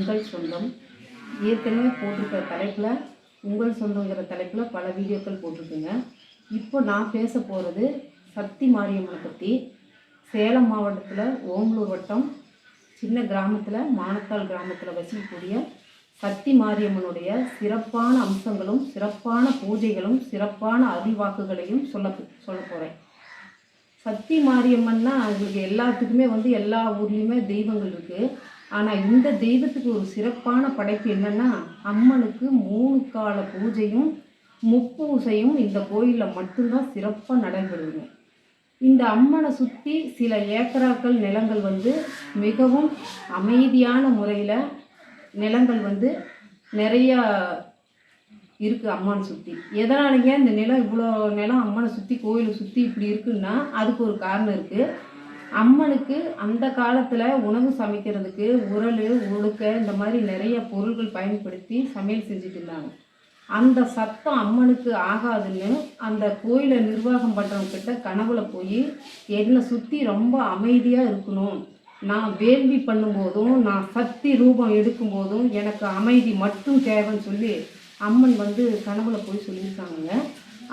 உங்கள் சொந்தம். ஏற்கனவே போட்டிருக்கிற தலைப்பில் உங்கள் சொந்தங்கிற தலைப்பில் பல வீடியோக்கள் போட்டிருக்குங்க. இப்போ நான் பேச போகிறது சக்தி மாரியம்மனை பற்றி. சேலம் மாவட்டத்தில் ஓமலூர் வட்டம் சின்ன கிராமத்தில் மானத்தாள் கிராமத்தில் வசிக்கக்கூடிய சக்தி மாரியம்மனுடைய சிறப்பான அம்சங்களும் சிறப்பான பூஜைகளும் சிறப்பான அருள்வாக்குகளையும் சொல்ல போகிறேன். சக்தி மாரியம்மன்னா அவங்களுக்கு எல்லாத்துக்குமே எல்லா ஊர்லேயுமே தெய்வங்கள் இருக்குது. ஆனால் இந்த தெய்வத்துக்கு ஒரு சிறப்பான படைப்பு என்னென்னா, அம்மனுக்கு 3 கால பூஜையும் முப்பூசையும் இந்த கோயிலில் மட்டும்தான் சிறப்பாக நடைபெறுதுங்க. இந்த அம்மனை சுற்றி சில ஏக்கராக்கள் நிலங்கள் மிகவும் அமைதியான முறையில் நிலங்கள் நிறையா இருக்குது அம்மனை சுற்றி. எதனாலங்க இந்த நிலம் இவ்வளோ நிலம் அம்மனை சுற்றி கோயிலை சுற்றி இப்படி இருக்குன்னா அதுக்கு ஒரு காரணம் இருக்குது. அம்மனுக்கு அந்த காலத்தில் உணவு சமைக்கிறதுக்கு உரல் உழுக்க இந்த மாதிரி நிறைய பொருள்கள் பயன்படுத்தி சமையல் செஞ்சுட்டு இருந்தாங்க. அந்த சத்தம் அம்மனுக்கு ஆகாதுன்னு அந்த கோயிலை நிர்வாகம் பண்ணுறவங்கிட்ட கனவுல போய் என்னை சுற்றி ரொம்ப அமைதியாக இருக்கணும், நான் வேள்வி பண்ணும்போதும் நான் சக்தி ரூபம் எடுக்கும்போதும் எனக்கு அமைதி மட்டும் தேவைன்னு சொல்லி அம்மன் கனவுல போய் சொல்லியிருக்காங்க.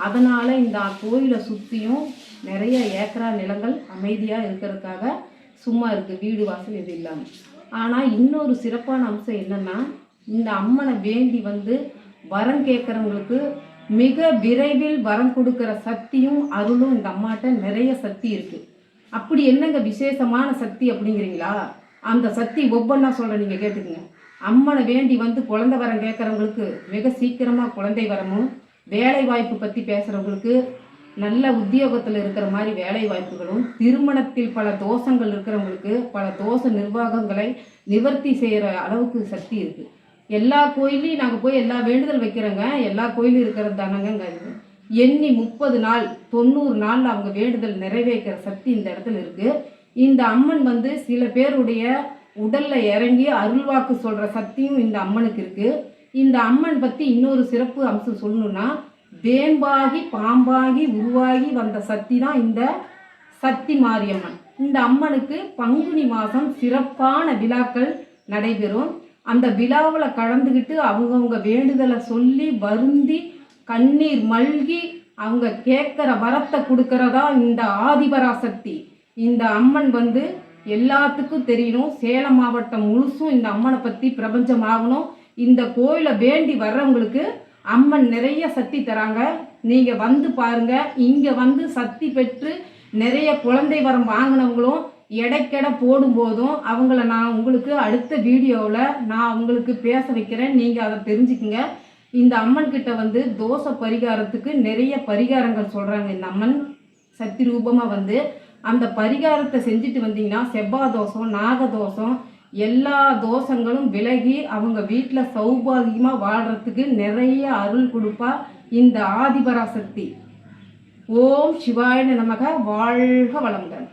அதனால் இந்த கோயிலை சுற்றியும் நிறைய ஏக்கரா நிலங்கள் அமைதியாக இருக்கிறதுக்காக சும்மா இருக்குது, வீடு வாசல் இது இல்லாமல். ஆனால் இன்னொரு சிறப்பான அம்சம் என்னென்னா, இந்த அம்மனை வேண்டி வரம் கேட்குறவங்களுக்கு மிக விரைவில் வரம் கொடுக்குற சக்தியும் அருளும் இந்த அம்மாட்ட நிறைய சக்தி இருக்குது. அப்படி என்னங்க விசேஷமான சக்தி அப்படிங்கிறீங்களா? அந்த சக்தி ஒவ்வொன்றா சொல்கிறேன், நீங்கள் கேட்டுக்குங்க. அம்மனை வேண்டி குழந்தை வரம் கேட்குறவங்களுக்கு மிக சீக்கிரமாக குழந்தை வரமும், வேலை வாய்ப்பு பற்றி பேசுகிறவங்களுக்கு நல்ல உத்தியோகத்தில் இருக்கிற மாதிரி வேலை வாய்ப்புகளும், திருமணத்தில் பல தோஷங்கள் இருக்கிறவங்களுக்கு பல தோஷ நிர்வாகங்களை நிவர்த்தி செய்கிற அளவுக்கு சக்தி இருக்குது. எல்லா கோயிலையும் நாங்கள் போய் எல்லா வேண்டுதல் வைக்கிறோங்க, எல்லா கோயிலும் இருக்கிறது தானங்க. எண்ணி 30 நாள் 90 நாளில் அவங்க வேண்டுதல் நிறைவேற்கிற சக்தி இந்த இடத்துல இருக்குது. இந்த அம்மன் சில பேருடைய உடலில் இறங்கி அருள்வாக்கு சொல்கிற சக்தியும் இந்த அம்மனுக்கு இருக்குது. இந்த அம்மன் பற்றி இன்னொரு சிறப்பு அம்சம் சொல்லணுன்னா, வேம்பாகி பாம்பாகி உருவாகி வந்த சக்தி தான் இந்த சக்தி மாரியம்மன். இந்த அம்மனுக்கு பங்குனி மாதம் சிறப்பான விழாக்கள் நடைபெறும். அந்த விழாவில் கலந்துக்கிட்டு அவங்கவுங்க வேண்டுதலை சொல்லி வருந்தி கண்ணீர் மல்கி அவங்க கேட்குற வரத்தை கொடுக்கறதா இந்த ஆதிபராசக்தி. இந்த அம்மன் எல்லாத்துக்கும் தெரியணும். சேலம் மாவட்டம் முழுசும் இந்த அம்மனை பற்றி பிரபஞ்சம் ஆகணும். இந்த கோயிலை வேண்டி வர்றவங்களுக்கு அம்மன் நிறைய சக்தி தராங்க. நீங்கள் பாருங்க. இங்கே சக்தி பெற்று நிறைய குழந்தை வரம் வாங்கினவங்களும் எடைக்கெடை போடும்போதும் அவங்கள நான் உங்களுக்கு அடுத்த வீடியோவில் நான் உங்களுக்கு பேச வைக்கிறேன். நீங்கள் அதை தெரிஞ்சுக்குங்க. இந்த அம்மன் கிட்ட தோஷ பரிகாரத்துக்கு நிறைய பரிகாரங்கள் சொல்கிறாங்க. இந்த அம்மன் சக்தி ரூபமாக அந்த பரிகாரத்தை செஞ்சுட்டு வந்தீங்கன்னா செவ்வாய் தோஷம் நாகதோஷம் எல்லா தோஷங்களும் விலகி அவங்க வீட்டில் சௌபாகியமாக வாழ்கிறதுக்கு நிறைய அருள் கொடுப்பா இந்த ஆதிபராசக்தி. ஓம் சிவாய நமக. வாழ்க வளமுடன்.